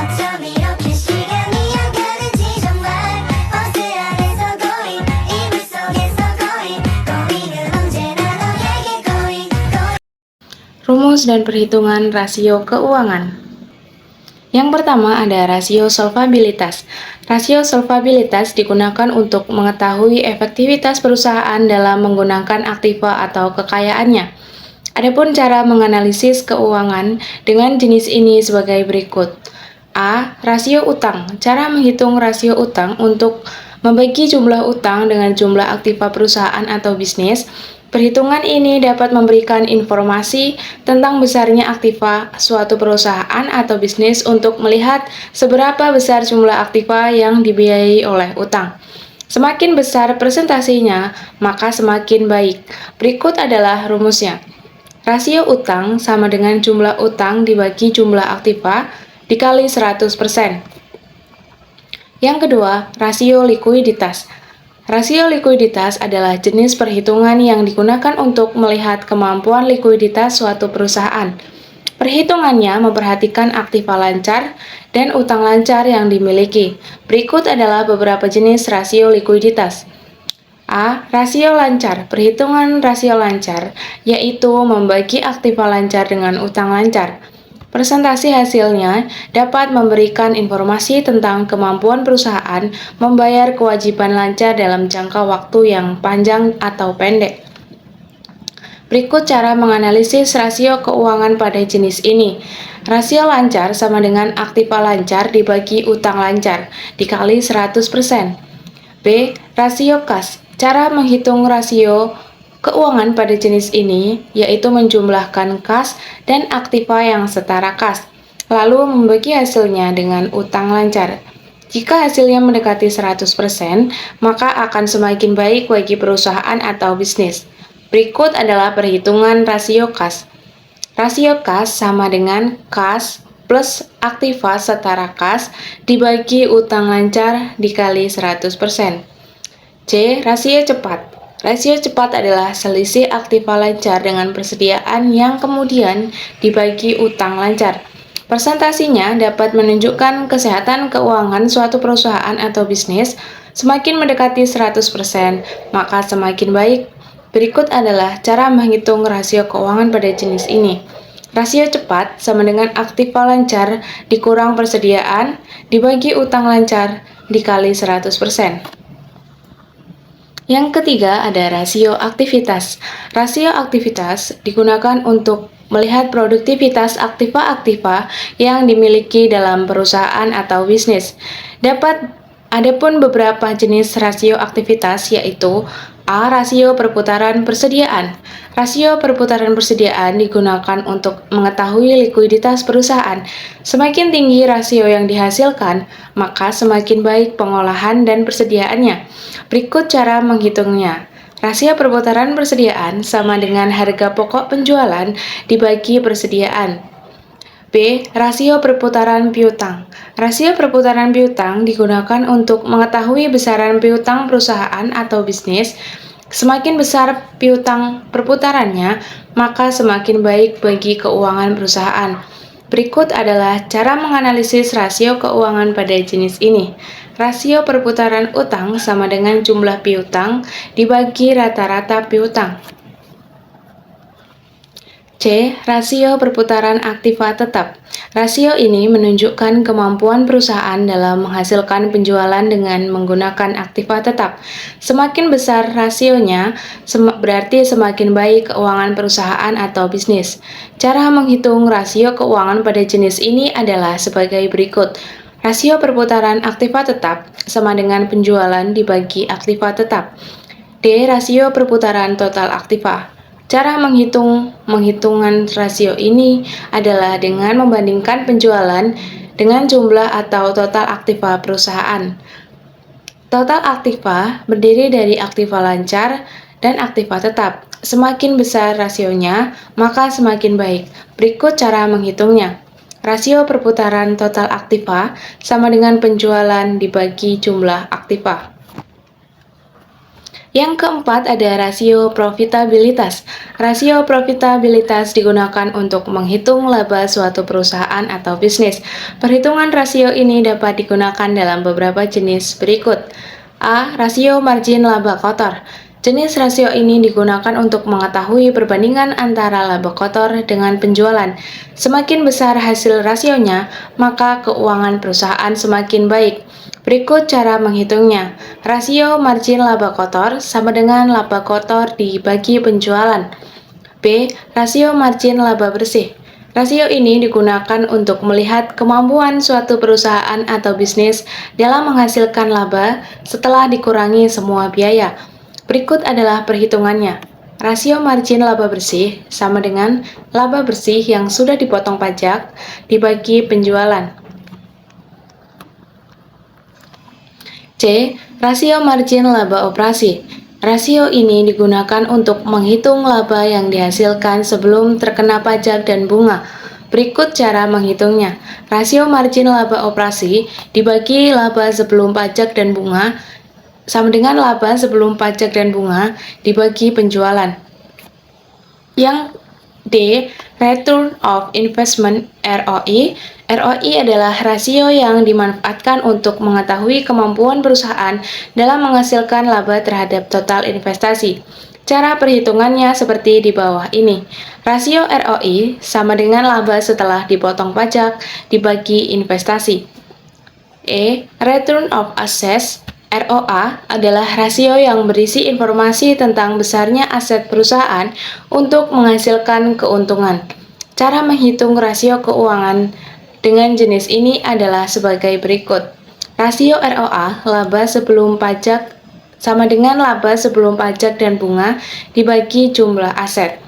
어쩜 이렇게 시간이 안 가는지 정말 버스 안에서 고인 이불 속에서 고인 고인은 언제나 너에게 고인 Rumus dan perhitungan rasio keuangan. Yang pertama ada rasio solvabilitas. Rasio solvabilitas digunakan untuk mengetahui efektivitas perusahaan dalam menggunakan aktiva atau kekayaannya. Adapun cara menganalisis keuangan dengan jenis ini sebagai berikut. A. Rasio utang. Cara menghitung rasio utang untuk membagi jumlah utang dengan jumlah aktiva perusahaan atau bisnis. Perhitungan ini dapat memberikan informasi tentang besarnya aktiva suatu perusahaan atau bisnis untuk melihat seberapa besar jumlah aktiva yang dibiayai oleh utang. Semakin besar presentasinya, maka semakin baik. Berikut adalah rumusnya. Rasio utang sama dengan jumlah utang dibagi jumlah aktiva dikali 100%. Yang kedua, rasio likuiditas. Rasio likuiditas adalah jenis perhitungan yang digunakan untuk melihat kemampuan likuiditas suatu perusahaan. Perhitungannya memperhatikan aktiva lancar dan utang lancar yang dimiliki. Berikut adalah beberapa jenis rasio likuiditas. A. Rasio lancar. Perhitungan rasio lancar yaitu membagi aktiva lancar dengan utang lancar. Presentasi hasilnya dapat memberikan informasi tentang kemampuan perusahaan membayar kewajiban lancar dalam jangka waktu yang panjang atau pendek. Berikut cara menganalisis rasio keuangan pada jenis ini. Rasio lancar sama dengan aktiva lancar dibagi utang lancar dikali 100%. B. Rasio kas. Cara menghitung rasio keuangan pada jenis ini yaitu menjumlahkan kas dan aktiva yang setara kas, lalu membagi hasilnya dengan utang lancar. Jika hasilnya mendekati 100%, maka akan semakin baik bagi perusahaan atau bisnis. Berikut adalah perhitungan rasio kas. Rasio kas sama dengan kas plus aktiva setara kas dibagi utang lancar dikali 100%. C. Rasio cepat. Rasio cepat adalah selisih aktiva lancar dengan persediaan yang kemudian dibagi utang lancar. Presentasinya dapat menunjukkan kesehatan keuangan suatu perusahaan atau bisnis. Semakin mendekati 100%, maka semakin baik. Berikut adalah cara menghitung rasio keuangan pada jenis ini. Rasio cepat sama dengan aktiva lancar dikurang persediaan dibagi utang lancar dikali 100%. Yang ketiga ada rasio aktivitas. Rasio aktivitas digunakan untuk melihat produktivitas aktiva-aktiva yang dimiliki dalam perusahaan atau bisnis. Adapun beberapa jenis rasio aktivitas yaitu A. Rasio perputaran persediaan. Rasio perputaran persediaan digunakan untuk mengetahui likuiditas perusahaan. Semakin tinggi rasio yang dihasilkan, maka semakin baik pengolahan dan persediaannya. Berikut cara menghitungnya. Rasio perputaran persediaan sama dengan harga pokok penjualan dibagi persediaan. B. Rasio perputaran piutang. Rasio perputaran piutang digunakan untuk mengetahui besaran piutang perusahaan atau bisnis. Semakin besar piutang perputarannya, maka semakin baik bagi keuangan perusahaan. Berikut adalah cara menganalisis rasio keuangan pada jenis ini. Rasio perputaran utang sama dengan jumlah piutang dibagi rata-rata piutang. C. Rasio perputaran aktiva tetap. Rasio ini menunjukkan kemampuan perusahaan dalam menghasilkan penjualan dengan menggunakan aktiva tetap. Semakin besar rasionya, berarti semakin baik keuangan perusahaan atau bisnis. Cara menghitung rasio keuangan pada jenis ini adalah sebagai berikut. Rasio perputaran aktiva tetap sama dengan penjualan dibagi aktiva tetap. D. Rasio perputaran total aktiva. Cara menghitungan rasio ini adalah dengan membandingkan penjualan dengan jumlah atau total aktiva perusahaan. Total aktiva berdiri dari aktiva lancar dan aktiva tetap. Semakin besar rasionya, maka semakin baik. Berikut cara menghitungnya. Rasio perputaran total aktiva sama dengan penjualan dibagi jumlah aktiva. Yang keempat ada rasio profitabilitas. Rasio profitabilitas digunakan untuk menghitung laba suatu perusahaan atau bisnis. Perhitungan rasio ini dapat digunakan dalam beberapa jenis berikut. A. Rasio margin laba kotor. Jenis rasio ini digunakan untuk mengetahui perbandingan antara laba kotor dengan penjualan. Semakin besar hasil rasionya, maka keuangan perusahaan semakin baik. Berikut cara menghitungnya. Rasio margin laba kotor sama dengan laba kotor dibagi penjualan. B. Rasio margin laba bersih. Rasio ini digunakan untuk melihat kemampuan suatu perusahaan atau bisnis dalam menghasilkan laba setelah dikurangi semua biaya. Berikut adalah perhitungannya. Rasio margin laba bersih sama dengan laba bersih yang sudah dipotong pajak dibagi penjualan. C. Rasio margin laba operasi. Rasio ini digunakan untuk menghitung laba yang dihasilkan sebelum terkena pajak dan bunga. Berikut cara menghitungnya. Rasio margin laba operasi dibagi laba sebelum pajak dan bunga sama dengan laba sebelum pajak dan bunga dibagi penjualan. Yang D. Return of Investment ROI. ROI adalah rasio yang dimanfaatkan untuk mengetahui kemampuan perusahaan dalam menghasilkan laba terhadap total investasi. Cara perhitungannya seperti di bawah ini. Rasio ROI sama dengan laba setelah dipotong pajak dibagi investasi. E. Return of Assets ROA adalah rasio yang berisi informasi tentang besarnya aset perusahaan untuk menghasilkan keuntungan. Cara menghitung rasio keuangan dengan jenis ini adalah sebagai berikut. Rasio ROA, laba sebelum pajak sama dengan laba sebelum pajak dan bunga dibagi jumlah aset.